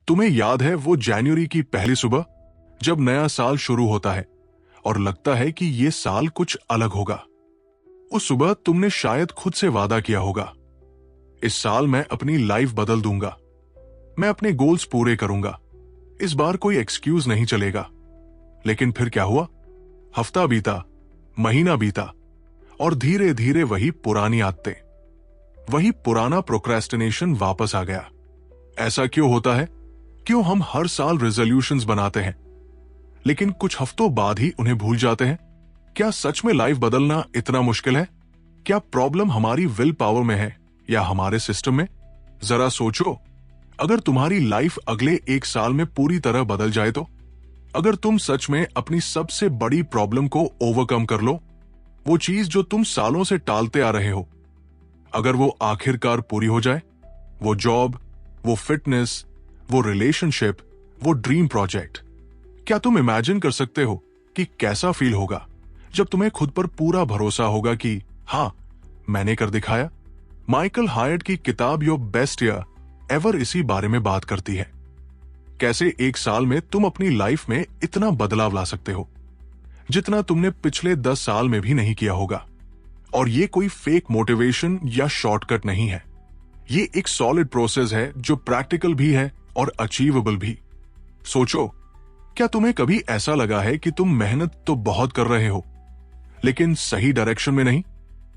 तुम्हें याद है वो जनवरी की पहली सुबह, जब नया साल शुरू होता है और लगता है कि ये साल कुछ अलग होगा। उस सुबह तुमने शायद खुद से वादा किया होगा, इस साल मैं अपनी लाइफ बदल दूंगा, मैं अपने गोल्स पूरे करूंगा, इस बार कोई एक्सक्यूज नहीं चलेगा। लेकिन फिर क्या हुआ? हफ्ता बीता, महीना बीता और धीरे धीरे वही पुरानी आदतें, वही पुराना प्रोक्रेस्टिनेशन वापस आ गया। ऐसा क्यों होता है? क्यों हम हर साल रेजोल्यूशंस बनाते हैं लेकिन कुछ हफ्तों बाद ही उन्हें भूल जाते हैं? क्या सच में लाइफ बदलना इतना मुश्किल है? क्या प्रॉब्लम हमारी विल पावर में है या हमारे सिस्टम में? जरा सोचो, अगर तुम्हारी लाइफ अगले एक साल में पूरी तरह बदल जाए तो? अगर तुम सच में अपनी सबसे बड़ी प्रॉब्लम को ओवरकम कर लो, वो चीज जो तुम सालों से टालते आ रहे हो, अगर वो आखिरकार पूरी हो जाए, वो जॉब, वो फिटनेस, वो रिलेशनशिप, वो ड्रीम प्रोजेक्ट, क्या तुम इमेजिन कर सकते हो कि कैसा फील होगा जब तुम्हें खुद पर पूरा भरोसा होगा कि हां, मैंने कर दिखाया? माइकल हायट की किताब योर बेस्ट ईयर एवर इसी बारे में बात करती है। कैसे एक साल में तुम अपनी लाइफ में इतना बदलाव ला सकते हो जितना तुमने पिछले 10 साल में भी नहीं किया होगा। और ये कोई फेक मोटिवेशन या शॉर्टकट नहीं है, ये एक सॉलिड प्रोसेस है जो प्रैक्टिकल भी है और अचीवेबल भी। सोचो, क्या तुम्हें कभी ऐसा लगा है कि तुम मेहनत तो बहुत कर रहे हो लेकिन सही डायरेक्शन में नहीं?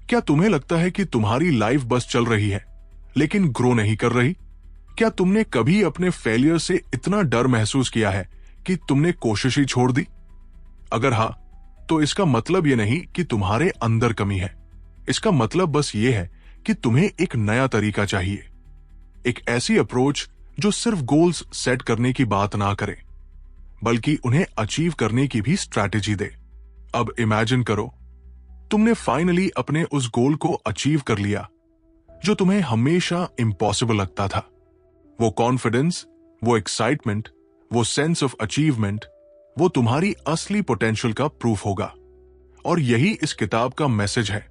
क्या तुम्हें लगता है कि तुम्हारी लाइफ बस चल रही है लेकिन ग्रो नहीं कर रही? क्या तुमने कभी अपने फेलियर से इतना डर महसूस किया है कि तुमने कोशिश ही छोड़ दी? अगर हां, तो इसका मतलब यह नहीं कि तुम्हारे अंदर कमी है। इसका मतलब बस ये है कि तुम्हें एक नया तरीका चाहिए, एक ऐसी अप्रोच जो सिर्फ गोल्स सेट करने की बात ना करे बल्कि उन्हें अचीव करने की भी स्ट्रैटेजी दे। अब इमेजिन करो, तुमने फाइनली अपने उस गोल को अचीव कर लिया जो तुम्हें हमेशा इम्पॉसिबल लगता था। वो कॉन्फिडेंस, वो एक्साइटमेंट, वो सेंस ऑफ अचीवमेंट, वो तुम्हारी असली पोटेंशियल का प्रूफ होगा। और यही इस किताब का मैसेज है।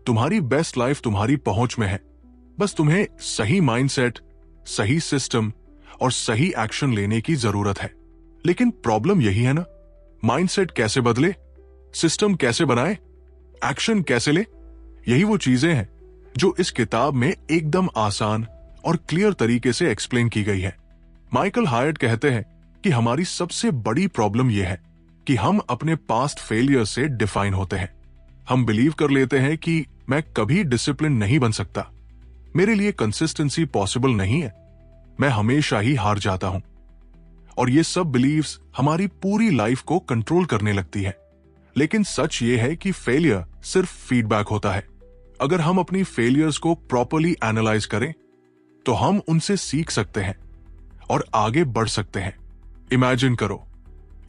तुम्हारी बेस्ट लाइफ तुम्हारी पहुंच में है, बस तुम्हें सही माइंडसेट, सही सिस्टम और सही एक्शन लेने की जरूरत है। लेकिन प्रॉब्लम यही है ना, माइंडसेट कैसे बदले, सिस्टम कैसे बनाए, एक्शन कैसे ले? यही वो चीजें हैं जो इस किताब में एकदम आसान और क्लियर तरीके से एक्सप्लेन की गई है। माइकल हायट कहते हैं कि हमारी सबसे बड़ी प्रॉब्लम यह है कि हम अपने पास्ट फेलियर से डिफाइन होते हैं। हम बिलीव कर लेते हैं कि मैं कभी डिसिप्लिन नहीं बन सकता, मेरे लिए कंसिस्टेंसी पॉसिबल नहीं है, मैं हमेशा ही हार जाता हूं। और ये सब बिलीव्स हमारी पूरी लाइफ को कंट्रोल करने लगती है। लेकिन सच ये है कि फेलियर सिर्फ फीडबैक होता है। अगर हम अपनी फेलियर्स को प्रॉपर्ली एनालाइज करें तो हम उनसे सीख सकते हैं और आगे बढ़ सकते हैं। इमेजिन करो,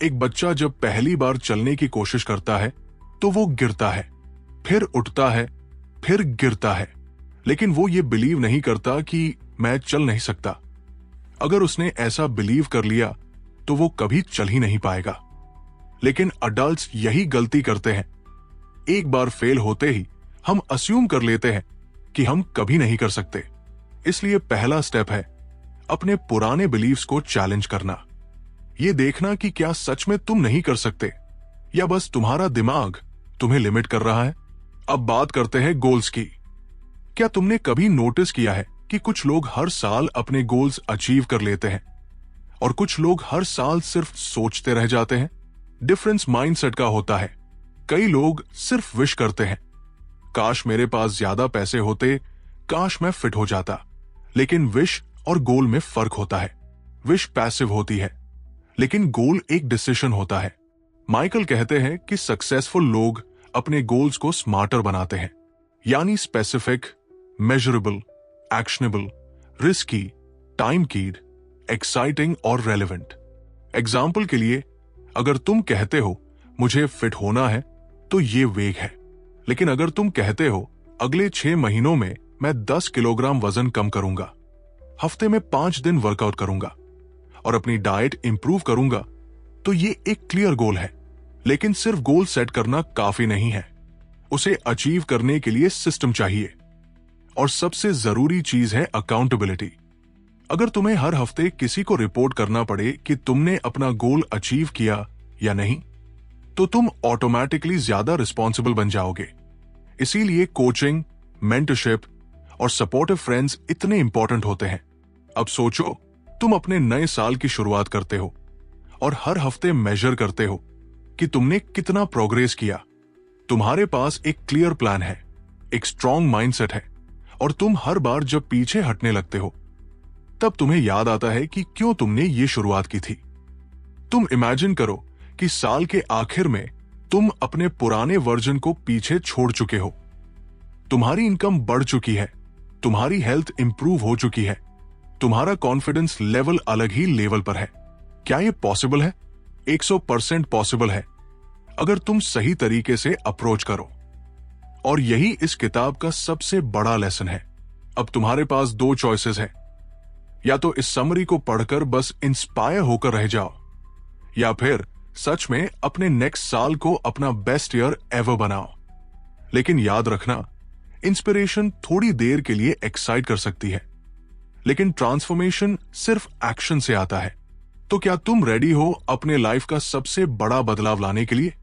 एक बच्चा जब पहली बार चलने की कोशिश करता है तो वो गिरता है, फिर उठता है, फिर गिरता है, लेकिन वो ये बिलीव नहीं करता कि मैं चल नहीं सकता। अगर उसने ऐसा बिलीव कर लिया तो वो कभी चल ही नहीं पाएगा। लेकिन अडल्ट्स यही गलती करते हैं। एक बार फेल होते ही हम अस्यूम कर लेते हैं कि हम कभी नहीं कर सकते। इसलिए पहला स्टेप है अपने पुराने बिलीव्स को चैलेंज करना, ये देखना कि क्या सच में तुम नहीं कर सकते या बस तुम्हारा दिमाग तुम्हें लिमिट कर रहा है। अब बात करते हैं गोल्स की। क्या तुमने कभी नोटिस किया है कि कुछ लोग हर साल अपने गोल्स अचीव कर लेते हैं और कुछ लोग हर साल सिर्फ सोचते रह जाते हैं? डिफरेंस माइंडसेट का होता है। कई लोग सिर्फ विश करते हैं, काश मेरे पास ज्यादा पैसे होते, काश मैं फिट हो जाता। लेकिन विश और गोल में फर्क होता है। विश पैसिव होती है लेकिन गोल एक डिसीजन होता है। माइकल कहते हैं कि सक्सेसफुल लोग अपने गोल्स को स्मार्टर बनाते हैं, यानी specific, measurable, actionable, risky, time कीड, एक्साइटिंग और रेलेवेंट। एग्जाम्पल के लिए, अगर तुम कहते हो मुझे फिट होना है तो ये वेग है। लेकिन अगर तुम कहते हो अगले 6 महीनों में मैं 10 किलोग्राम वजन कम करूंगा, हफ्ते में 5 दिन वर्कआउट करूंगा और अपनी डाइट इंप्रूव करूंगा, तो ये एक क्लियर गोल है। लेकिन सिर्फ गोल सेट करना काफी नहीं है, उसे अचीव करने के लिए सिस्टम चाहिए। और सबसे जरूरी चीज है अकाउंटेबिलिटी। अगर तुम्हें हर हफ्ते किसी को रिपोर्ट करना पड़े कि तुमने अपना गोल अचीव किया या नहीं, तो तुम ऑटोमेटिकली ज्यादा रिस्पॉन्सिबल बन जाओगे। इसीलिए कोचिंग, मेंटरशिप और सपोर्टिव फ्रेंड्स इतने इंपॉर्टेंट होते हैं। अब सोचो, तुम अपने नए साल की शुरुआत करते हो और हर हफ्ते मेजर करते हो कि तुमने कितना प्रोग्रेस किया। तुम्हारे पास एक क्लियर प्लान है, एक स्ट्रॉन्ग माइंडसेट है, और तुम हर बार जब पीछे हटने लगते हो तब तुम्हें याद आता है कि क्यों तुमने ये शुरुआत की थी। तुम इमेजिन करो कि साल के आखिर में तुम अपने पुराने वर्जन को पीछे छोड़ चुके हो। तुम्हारी इनकम बढ़ चुकी है, तुम्हारी हेल्थ इंप्रूव हो चुकी है, तुम्हारा कॉन्फिडेंस लेवल अलग ही लेवल पर है। क्या ये पॉसिबल है? 100% पॉसिबल है, अगर तुम सही तरीके से अप्रोच करो। और यही इस किताब का सबसे बड़ा लेसन है। अब तुम्हारे पास 2 चॉइसेस हैं। या तो इस समरी को पढ़कर बस इंस्पायर होकर रह जाओ, या फिर सच में अपने नेक्स्ट साल को अपना बेस्ट ईयर एवर बनाओ। लेकिन याद रखना, इंस्पिरेशन थोड़ी देर के लिए एक्साइट कर सकती है, लेकिन ट्रांसफॉर्मेशन सिर्फ एक्शन से आता है। तो क्या तुम रेडी हो अपने लाइफ का सबसे बड़ा बदलाव लाने के लिए?